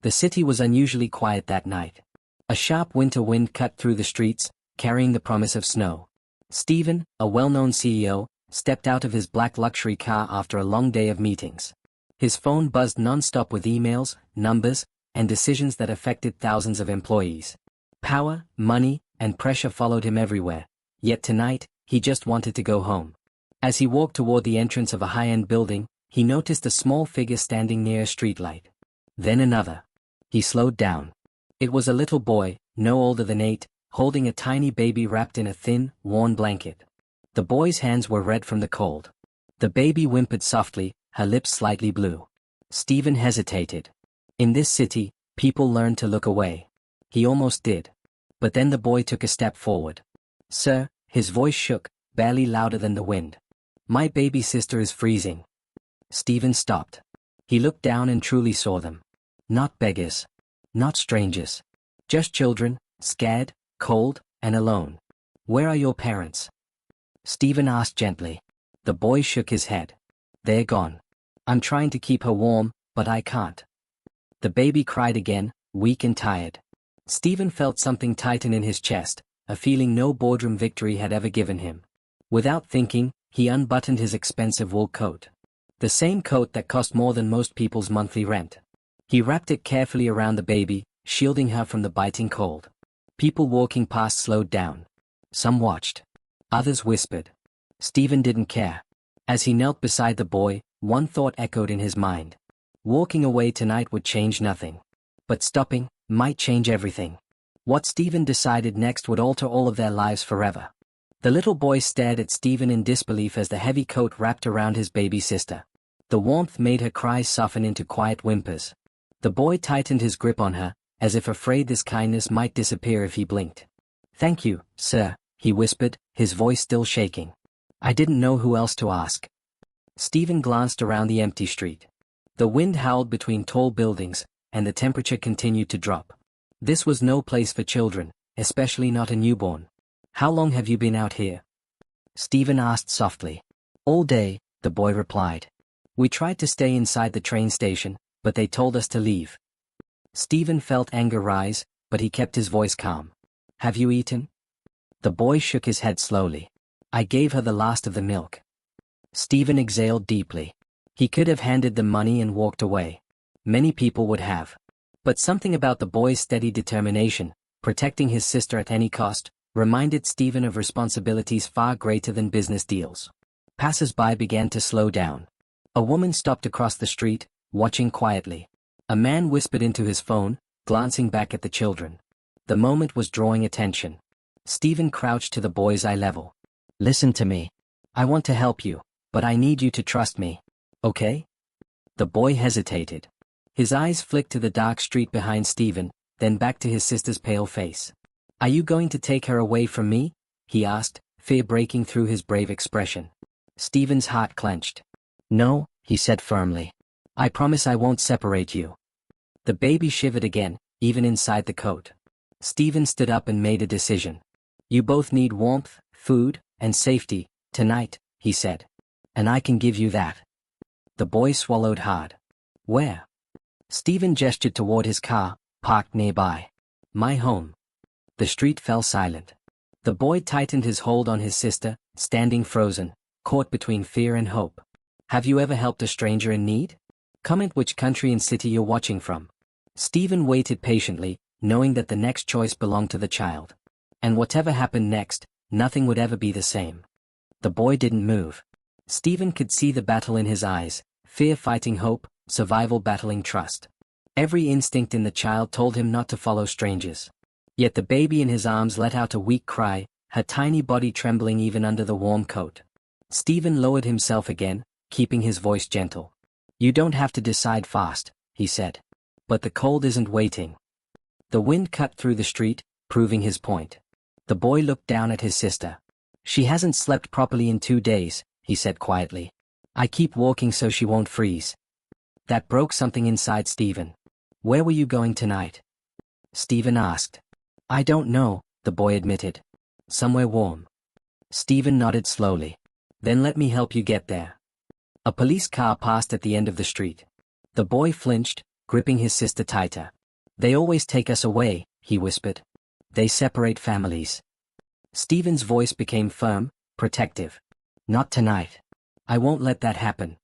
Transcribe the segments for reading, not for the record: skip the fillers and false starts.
The city was unusually quiet that night. A sharp winter wind cut through the streets, carrying the promise of snow. Stephen, a well-known CEO, stepped out of his black luxury car after a long day of meetings. His phone buzzed non-stop with emails, numbers, and decisions that affected thousands of employees. Power, money, and pressure followed him everywhere, yet tonight, he just wanted to go home. As he walked toward the entrance of a high-end building, he noticed a small figure standing near a streetlight. Then another. He slowed down. It was a little boy, no older than 8, holding a tiny baby wrapped in a thin, worn blanket. The boy's hands were red from the cold. The baby whimpered softly, her lips slightly blue. Stephen hesitated. In this city, people learn to look away. He almost did. But then the boy took a step forward. "Sir," his voice shook, barely louder than the wind. "My baby sister is freezing." Stephen stopped. He looked down and truly saw them. Not beggars. Not strangers. Just children, scared, cold, and alone. "Where are your parents?" Stephen asked gently. The boy shook his head. "They're gone. I'm trying to keep her warm, but I can't." The baby cried again, weak and tired. Stephen felt something tighten in his chest, a feeling no boardroom victory had ever given him. Without thinking, he unbuttoned his expensive wool coat. The same coat that cost more than most people's monthly rent. He wrapped it carefully around the baby, shielding her from the biting cold. People walking past slowed down. Some watched. Others whispered. Stephen didn't care. As he knelt beside the boy, one thought echoed in his mind. Walking away tonight would change nothing. But stopping might change everything. What Stephen decided next would alter all of their lives forever. The little boy stared at Stephen in disbelief as the heavy coat wrapped around his baby sister. The warmth made her cries soften into quiet whimpers. The boy tightened his grip on her, as if afraid this kindness might disappear if he blinked. "Thank you, sir," he whispered, his voice still shaking. "I didn't know who else to ask." Stephen glanced around the empty street. The wind howled between tall buildings, and the temperature continued to drop. This was no place for children, especially not a newborn. "How long have you been out here?" Stephen asked softly. "All day," the boy replied. "We tried to stay inside the train station, but they told us to leave." Stephen felt anger rise, but he kept his voice calm. "Have you eaten?" The boy shook his head slowly. "I gave her the last of the milk." Stephen exhaled deeply. He could have handed them money and walked away. Many people would have. But something about the boy's steady determination, protecting his sister at any cost, reminded Stephen of responsibilities far greater than business deals. Passers-by began to slow down. A woman stopped across the street, watching quietly. A man whispered into his phone, glancing back at the children. The moment was drawing attention. Stephen crouched to the boy's eye level. "Listen to me. I want to help you, but I need you to trust me. Okay?" The boy hesitated. His eyes flicked to the dark street behind Stephen, then back to his sister's pale face. "Are you going to take her away from me?" he asked, fear breaking through his brave expression. Stephen's heart clenched. "No," he said firmly. "I promise I won't separate you." The baby shivered again, even inside the coat. Stephen stood up and made a decision. "You both need warmth, food, and safety, tonight," he said. "And I can give you that." The boy swallowed hard. "Where?" Stephen gestured toward his car, parked nearby. "My home." The street fell silent. The boy tightened his hold on his sister, standing frozen, caught between fear and hope. "Have you ever helped a stranger in need? Comment which country and city you're watching from." Stephen waited patiently, knowing that the next choice belonged to the child. And whatever happened next, nothing would ever be the same. The boy didn't move. Stephen could see the battle in his eyes, fear fighting hope, survival battling trust. Every instinct in the child told him not to follow strangers. Yet the baby in his arms let out a weak cry, her tiny body trembling even under the warm coat. Stephen lowered himself again, keeping his voice gentle. "You don't have to decide fast," he said. "But the cold isn't waiting." The wind cut through the street, proving his point. The boy looked down at his sister. "She hasn't slept properly in 2 days," he said quietly. "I keep walking so she won't freeze." That broke something inside Stephen. "Where were you going tonight?" Stephen asked. "I don't know," the boy admitted. "Somewhere warm." Stephen nodded slowly. "Then let me help you get there." A police car passed at the end of the street. The boy flinched, gripping his sister tighter. They always take us away, he whispered. They separate families. Stephen's voice became firm, protective. Not tonight. I won't let that happen.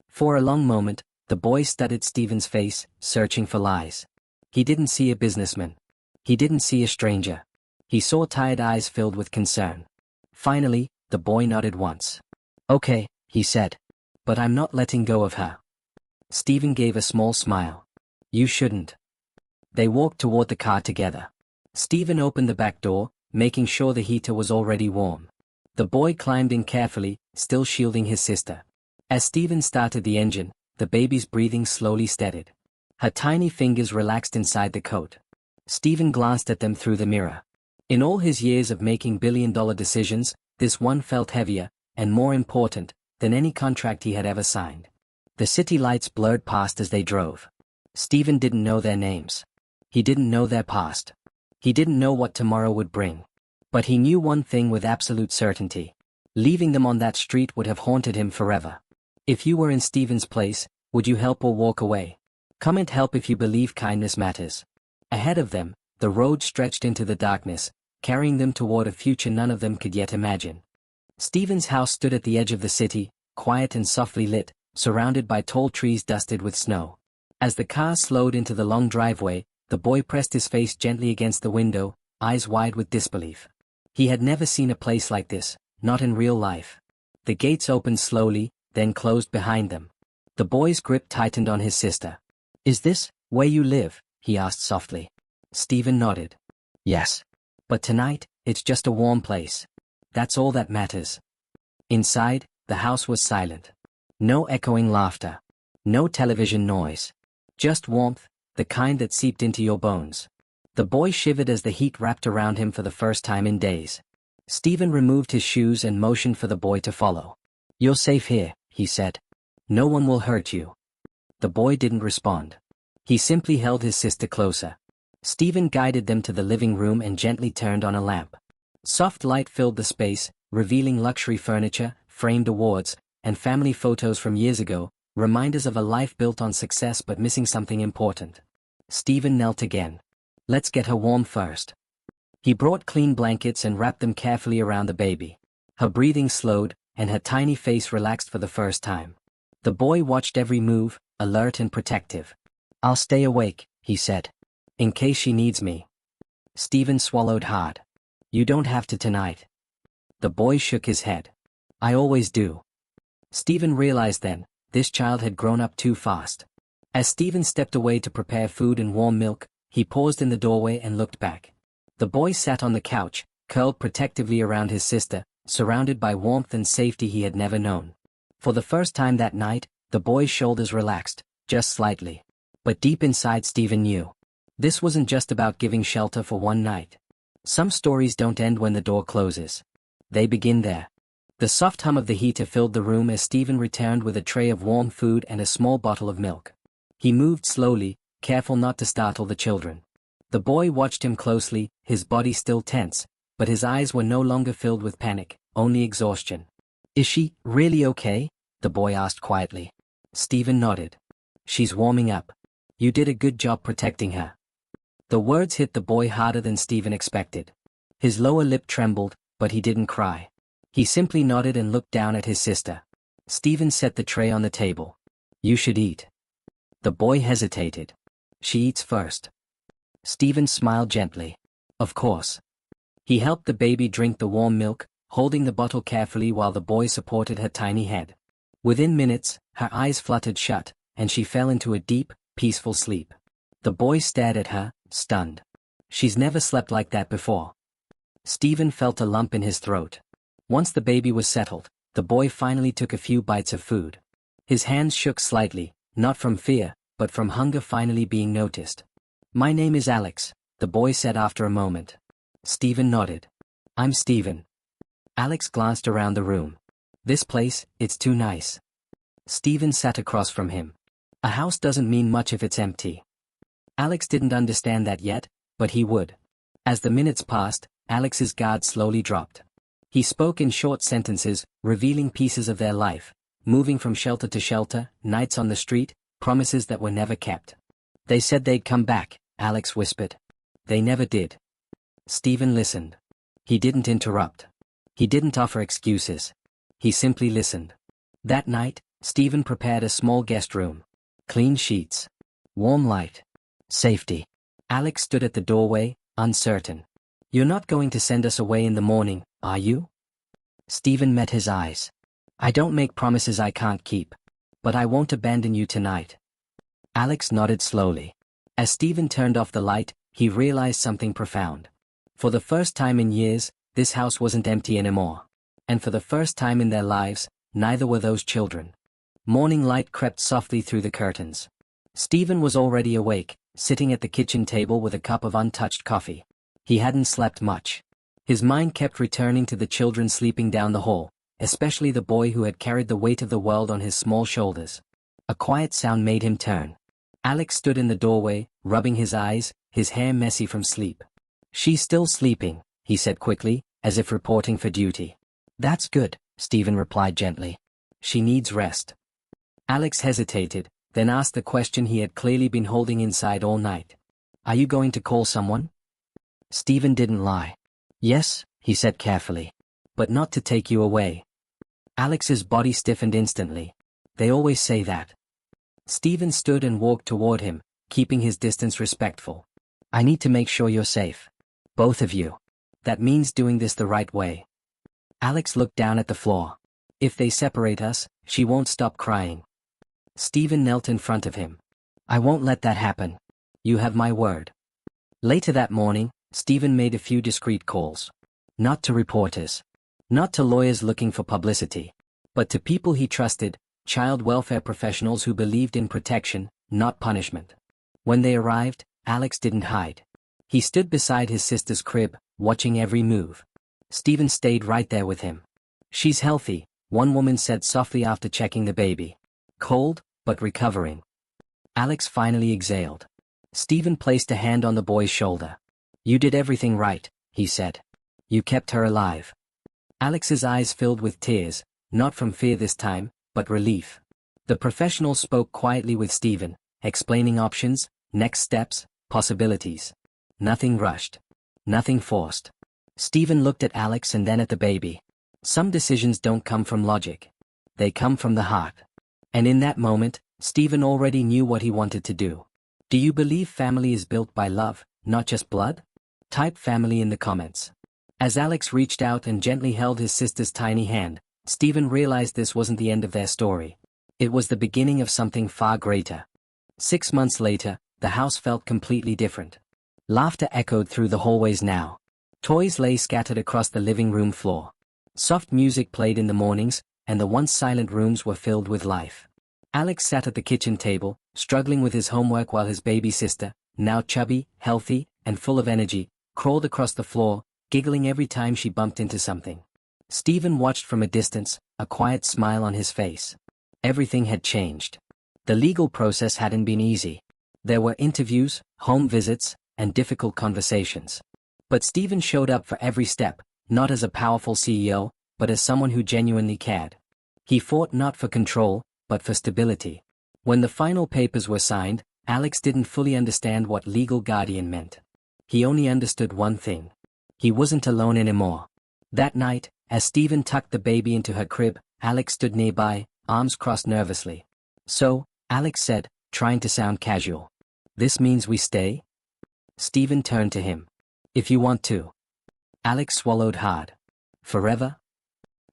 For a long moment, the boy studied Stephen's face, searching for lies. He didn't see a businessman. He didn't see a stranger. He saw tired eyes filled with concern. Finally, the boy nodded once. Okay, he said. But I'm not letting go of her. Stephen gave a small smile. You shouldn't. They walked toward the car together. Stephen opened the back door, making sure the heater was already warm. The boy climbed in carefully, still shielding his sister. As Stephen started the engine, the baby's breathing slowly steadied. Her tiny fingers relaxed inside the coat. Stephen glanced at them through the mirror. In all his years of making billion-dollar decisions, this one felt heavier, and more important, than any contract he had ever signed. The city lights blurred past as they drove. Stephen didn't know their names. He didn't know their past. He didn't know what tomorrow would bring. But he knew one thing with absolute certainty. Leaving them on that street would have haunted him forever. If you were in Stephen's place, would you help or walk away? Comment help if you believe kindness matters. Ahead of them, the road stretched into the darkness, carrying them toward a future none of them could yet imagine. Stephen's house stood at the edge of the city, quiet and softly lit, surrounded by tall trees dusted with snow. As the car slowed into the long driveway, the boy pressed his face gently against the window, eyes wide with disbelief. He had never seen a place like this, not in real life. The gates opened slowly, then closed behind them. The boy's grip tightened on his sister. Is this where you live? He asked softly. Stephen nodded. Yes. But tonight, it's just a warm place. That's all that matters. Inside, the house was silent. No echoing laughter. No television noise. Just warmth, the kind that seeped into your bones. The boy shivered as the heat wrapped around him for the first time in days. Stephen removed his shoes and motioned for the boy to follow. You're safe here, he said. No one will hurt you. The boy didn't respond. He simply held his sister closer. Stephen guided them to the living room and gently turned on a lamp. Soft light filled the space, revealing luxury furniture, framed awards, and family photos from years ago, reminders of a life built on success but missing something important. Stephen knelt again. Let's get her warm first. He brought clean blankets and wrapped them carefully around the baby. Her breathing slowed, and her tiny face relaxed for the first time. The boy watched every move, alert and protective. I'll stay awake, he said. In case she needs me. Stephen swallowed hard. You don't have to tonight. The boy shook his head. I always do. Stephen realized then, this child had grown up too fast. As Stephen stepped away to prepare food and warm milk, he paused in the doorway and looked back. The boy sat on the couch, curled protectively around his sister, surrounded by warmth and safety he had never known. For the first time that night, the boy's shoulders relaxed, just slightly. But deep inside Stephen knew. This wasn't just about giving shelter for one night. Some stories don't end when the door closes. They begin there. The soft hum of the heater filled the room as Stephen returned with a tray of warm food and a small bottle of milk. He moved slowly, careful not to startle the children. The boy watched him closely, his body still tense, but his eyes were no longer filled with panic, only exhaustion. Is she really okay? The boy asked quietly. Stephen nodded. She's warming up. You did a good job protecting her. The words hit the boy harder than Stephen expected. His lower lip trembled, but he didn't cry. He simply nodded and looked down at his sister. Stephen set the tray on the table. You should eat. The boy hesitated. She eats first. Stephen smiled gently. Of course. He helped the baby drink the warm milk, holding the bottle carefully while the boy supported her tiny head. Within minutes, her eyes fluttered shut, and she fell into a deep, peaceful sleep. The boy stared at her, stunned. She's never slept like that before. Stephen felt a lump in his throat. Once the baby was settled, the boy finally took a few bites of food. His hands shook slightly, not from fear, but from hunger finally being noticed. My name is Alex, the boy said after a moment. Stephen nodded. I'm Stephen. Alex glanced around the room. This place, it's too nice. Stephen sat across from him. A house doesn't mean much if it's empty. Alex didn't understand that yet, but he would. As the minutes passed, Alex's guard slowly dropped. He spoke in short sentences, revealing pieces of their life, moving from shelter to shelter, nights on the street, promises that were never kept. They said they'd come back, Alex whispered. They never did. Stephen listened. He didn't interrupt. He didn't offer excuses. He simply listened. That night, Stephen prepared a small guest room. Clean sheets. Warm light. Safety. Alex stood at the doorway, uncertain. You're not going to send us away in the morning, are you? Stephen met his eyes. I don't make promises I can't keep. But I won't abandon you tonight. Alex nodded slowly. As Stephen turned off the light, he realized something profound. For the first time in years, this house wasn't empty anymore. And for the first time in their lives, neither were those children. Morning light crept softly through the curtains. Stephen was already awake, sitting at the kitchen table with a cup of untouched coffee. He hadn't slept much. His mind kept returning to the children sleeping down the hall, especially the boy who had carried the weight of the world on his small shoulders. A quiet sound made him turn. Alex stood in the doorway, rubbing his eyes, his hair messy from sleep. She's still sleeping, he said quickly, as if reporting for duty. That's good, Stephen replied gently. She needs rest. Alex hesitated, then asked the question he had clearly been holding inside all night. Are you going to call someone? Stephen didn't lie. Yes, he said carefully. But not to take you away. Alex's body stiffened instantly. They always say that. Stephen stood and walked toward him, keeping his distance respectful. I need to make sure you're safe. Both of you. That means doing this the right way. Alex looked down at the floor. If they separate us, she won't stop crying. Stephen knelt in front of him. I won't let that happen. You have my word. Later that morning, Stephen made a few discreet calls. Not to reporters. Not to lawyers looking for publicity. But to people he trusted, child welfare professionals who believed in protection, not punishment. When they arrived, Alex didn't hide. He stood beside his sister's crib, watching every move. Stephen stayed right there with him. She's healthy, one woman said softly after checking the baby. Cold, but recovering. Alex finally exhaled. Stephen placed a hand on the boy's shoulder. You did everything right, he said. You kept her alive. Alex's eyes filled with tears, not from fear this time, but relief. The professional spoke quietly with Stephen, explaining options, next steps, possibilities. Nothing rushed. Nothing forced. Stephen looked at Alex and then at the baby. Some decisions don't come from logic. They come from the heart. And in that moment, Stephen already knew what he wanted to do. Do you believe family is built by love, not just blood? Type family in the comments. As Alex reached out and gently held his sister's tiny hand, Stephen realized this wasn't the end of their story. It was the beginning of something far greater. 6 months later, the house felt completely different. Laughter echoed through the hallways now. Toys lay scattered across the living room floor. Soft music played in the mornings, and the once silent rooms were filled with life. Alex sat at the kitchen table, struggling with his homework while his baby sister, now chubby, healthy, and full of energy, crawled across the floor, giggling every time she bumped into something. Stephen watched from a distance, a quiet smile on his face. Everything had changed. The legal process hadn't been easy. There were interviews, home visits, and difficult conversations. But Stephen showed up for every step, not as a powerful CEO, but as someone who genuinely cared. He fought not for control, but for stability. When the final papers were signed, Alex didn't fully understand what legal guardian meant. He only understood one thing. He wasn't alone anymore. That night, as Stephen tucked the baby into her crib, Alex stood nearby, arms crossed nervously. So, Alex said, trying to sound casual. This means we stay? Stephen turned to him. If you want to. Alex swallowed hard. Forever?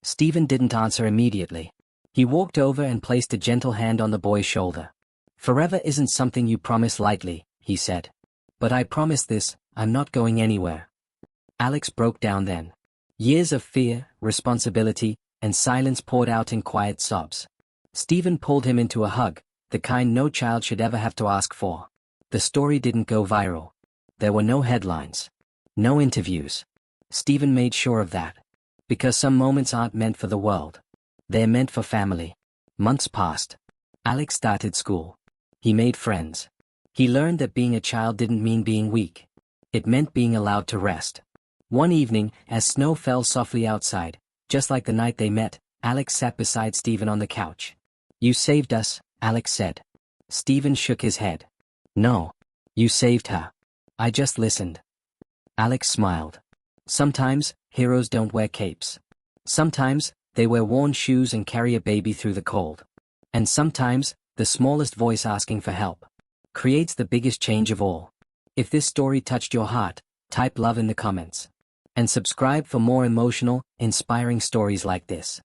Stephen didn't answer immediately. He walked over and placed a gentle hand on the boy's shoulder. Forever isn't something you promise lightly, he said. But I promise this, I'm not going anywhere. Alex broke down then. Years of fear, responsibility, and silence poured out in quiet sobs. Stephen pulled him into a hug, the kind no child should ever have to ask for. The story didn't go viral. There were no headlines. No interviews. Stephen made sure of that. Because some moments aren't meant for the world. They're meant for family. Months passed. Alex started school. He made friends. He learned that being a child didn't mean being weak. It meant being allowed to rest. One evening, as snow fell softly outside, just like the night they met, Alex sat beside Stephen on the couch. You saved us, Alex said. Stephen shook his head. No. You saved her. I just listened. Alex smiled. Sometimes, heroes don't wear capes. Sometimes, they wear worn shoes and carry a baby through the cold. And sometimes, the smallest voice asking for help creates the biggest change of all. If this story touched your heart, type love in the comments. And subscribe for more emotional, inspiring stories like this.